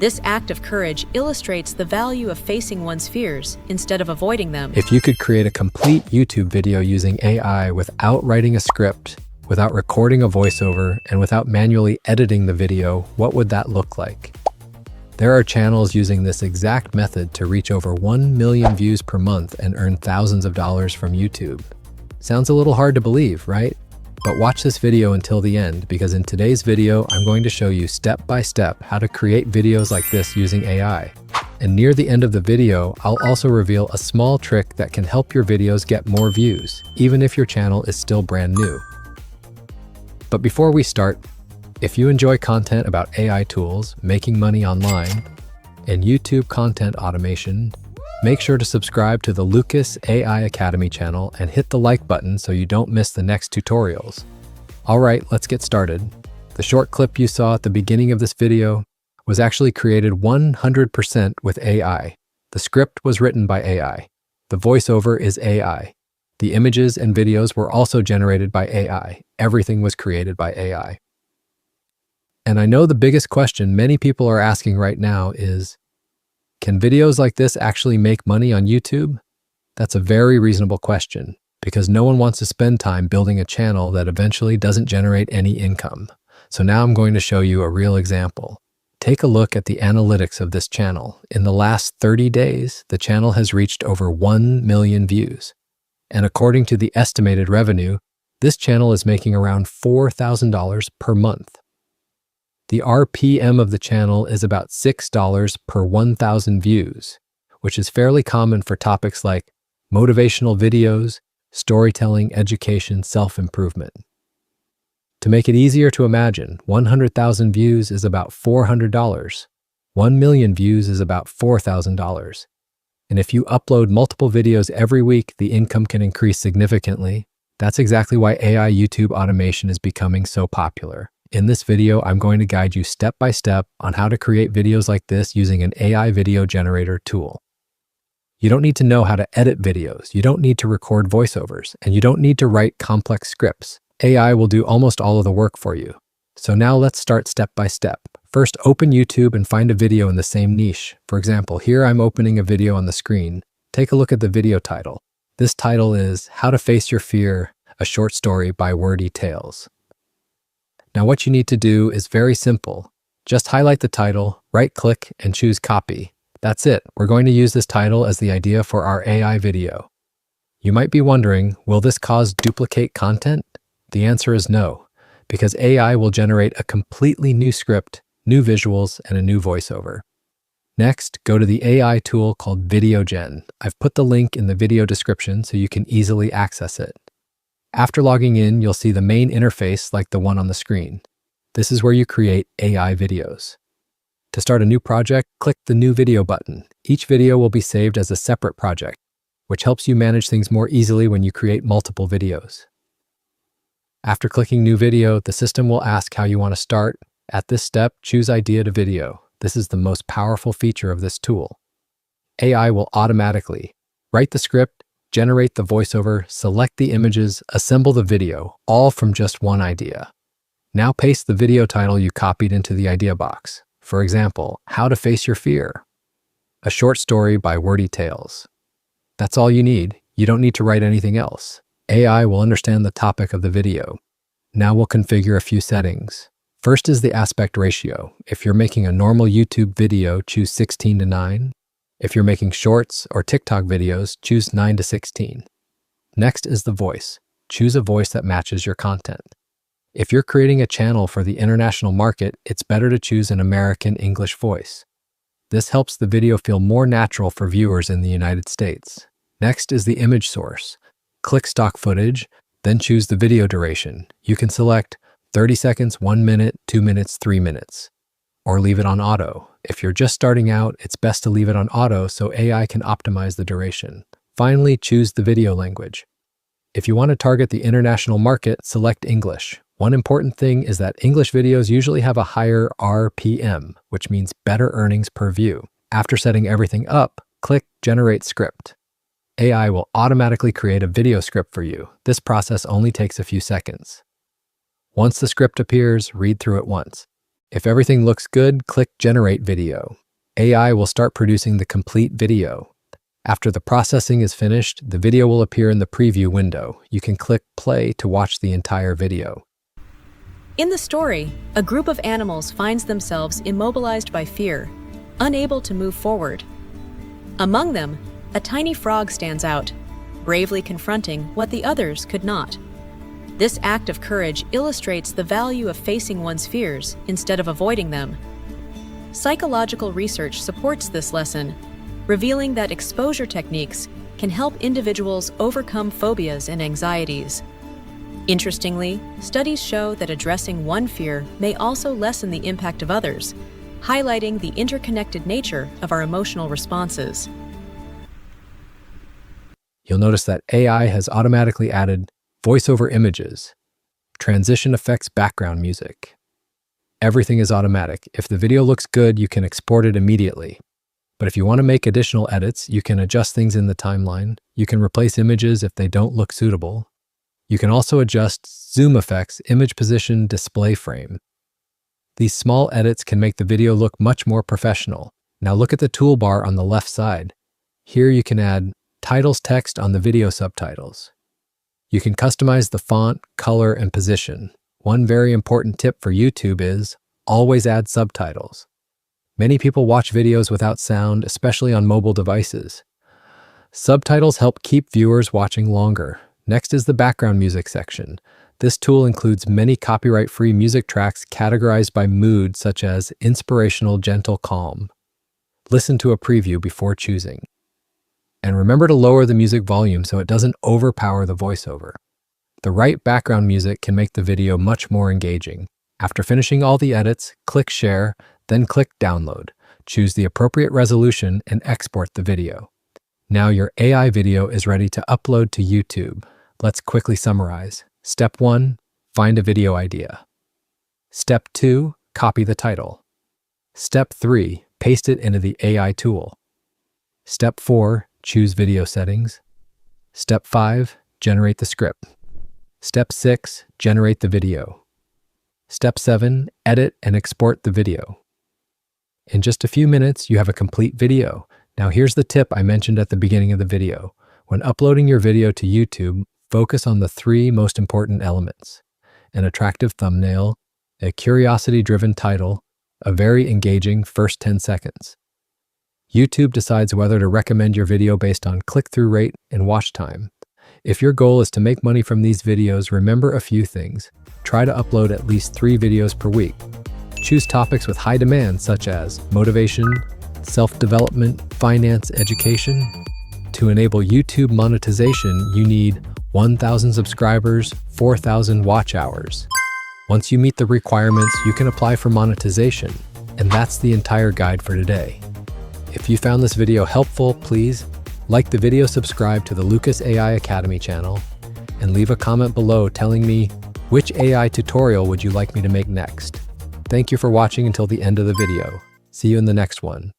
This act of courage illustrates the value of facing one's fears instead of avoiding them. If you could create a complete YouTube video using AI without writing a script, without recording a voiceover, and without manually editing the video, what would that look like? There are channels using this exact method to reach over 1 million views per month and earn thousands of dollars from YouTube. Sounds a little hard to believe, right? But watch this video until the end, because in today's video, I'm going to show you step by step how to create videos like this using AI. And near the end of the video, I'll also reveal a small trick that can help your videos get more views, even if your channel is still brand new. But before we start, if you enjoy content about AI tools, making money online, and YouTube content automation, make sure to subscribe to the Lucas AI Academy channel and hit the like button so you don't miss the next tutorials. All right, let's get started. The short clip you saw at the beginning of this video was actually created 100% with AI. The script was written by AI. The voiceover is AI. The images and videos were also generated by AI. Everything was created by AI. And I know the biggest question many people are asking right now is, can videos like this actually make money on YouTube? That's a very reasonable question, because no one wants to spend time building a channel that eventually doesn't generate any income. So now I'm going to show you a real example. Take a look at the analytics of this channel. In the last 30 days, the channel has reached over 1 million views. And according to the estimated revenue, this channel is making around $4,000 per month. The RPM of the channel is about $6 per 1,000 views, which is fairly common for topics like motivational videos, storytelling, education, self-improvement. To make it easier to imagine, 100,000 views is about $400. 1 million views is about $4,000. And if you upload multiple videos every week, the income can increase significantly. That's exactly why AI YouTube automation is becoming so popular. In this video, I'm going to guide you step by step on how to create videos like this using an AI video generator tool. You don't need to know how to edit videos, you don't need to record voiceovers, and you don't need to write complex scripts. AI will do almost all of the work for you. So now let's start step by step. First, open YouTube and find a video in the same niche. For example, here I'm opening a video on the screen. Take a look at the video title. This title is How to Face Your Fear, a short story by Wordy Tales. Now what you need to do is very simple. Just highlight the title, right-click, and choose Copy. That's it. We're going to use this title as the idea for our AI video. You might be wondering, will this cause duplicate content? The answer is no, because AI will generate a completely new script, new visuals, and a new voiceover. Next, go to the AI tool called Videogen. I've put the link in the video description so you can easily access it. After logging in, you'll see the main interface like the one on the screen. This is where you create AI videos. To start a new project, click the New Video button. Each video will be saved as a separate project, which helps you manage things more easily when you create multiple videos. After clicking New Video, the system will ask how you want to start. At this step, choose Idea to Video. This is the most powerful feature of this tool. AI will automatically write the script, generate the voiceover, select the images, assemble the video, all from just one idea. Now paste the video title you copied into the idea box. For example, How to Face Your Fear, a short story by Wordy Tales. That's all you need. You don't need to write anything else. AI will understand the topic of the video. Now we'll configure a few settings. First is the aspect ratio. If you're making a normal YouTube video, choose 16:9. If you're making shorts or TikTok videos, choose 9:16. Next is the voice. Choose a voice that matches your content. If you're creating a channel for the international market, it's better to choose an American English voice. This helps the video feel more natural for viewers in the United States. Next is the image source. Click stock footage, then choose the video duration. You can select 30 seconds, 1 minute, 2 minutes, 3 minutes, or leave it on auto. If you're just starting out, it's best to leave it on auto so AI can optimize the duration. Finally, choose the video language. If you want to target the international market, select English. One important thing is that English videos usually have a higher RPM, which means better earnings per view. After setting everything up, click Generate Script. AI will automatically create a video script for you. This process only takes a few seconds. Once the script appears, read through it once. If everything looks good, click Generate Video. AI will start producing the complete video. After the processing is finished, the video will appear in the preview window. You can click play to watch the entire video. In the story, a group of animals finds themselves immobilized by fear, unable to move forward. Among them, a tiny frog stands out, bravely confronting what the others could not. This act of courage illustrates the value of facing one's fears instead of avoiding them. Psychological research supports this lesson, revealing that exposure techniques can help individuals overcome phobias and anxieties. Interestingly, studies show that addressing one fear may also lessen the impact of others, highlighting the interconnected nature of our emotional responses. You'll notice that AI has automatically added voiceover images, transition effects, background music. Everything is automatic. If the video looks good, you can export it immediately. But if you want to make additional edits, you can adjust things in the timeline. You can replace images if they don't look suitable. You can also adjust zoom effects, image position, display frame. These small edits can make the video look much more professional. Now look at the toolbar on the left side. Here you can add titles text on the video subtitles. You can customize the font, color, and position. One very important tip for YouTube is always add subtitles. Many people watch videos without sound, especially on mobile devices. Subtitles help keep viewers watching longer. Next is the background music section. This tool includes many copyright-free music tracks categorized by mood, such as inspirational, gentle, calm. Listen to a preview before choosing. And remember to lower the music volume so it doesn't overpower the voiceover. The right background music can make the video much more engaging. After finishing all the edits, click Share, then click Download. Choose the appropriate resolution and export the video. Now your AI video is ready to upload to YouTube. Let's quickly summarize. Step 1, find a video idea. Step 2, copy the title. Step 3, paste it into the AI tool. Step 4, choose video settings. Step 5, generate the script. Step 6, generate the video. Step 7, edit and export the video. In just a few minutes, you have a complete video. Now here's the tip I mentioned at the beginning of the video. When uploading your video to YouTube, focus on the 3 most important elements: an attractive thumbnail, a curiosity-driven title, a very engaging first 10 seconds. YouTube decides whether to recommend your video based on click-through rate and watch time. If your goal is to make money from these videos, remember a few things. Try to upload at least 3 videos per week. Choose topics with high demand such as motivation, self-development, finance, education. To enable YouTube monetization, you need 1,000 subscribers, 4,000 watch hours. Once you meet the requirements, you can apply for monetization. And that's the entire guide for today. If you found this video helpful, please like the video, subscribe to the Lucas AI Academy channel, and leave a comment below telling me which AI tutorial would you like me to make next. Thank you for watching until the end of the video. See you in the next one.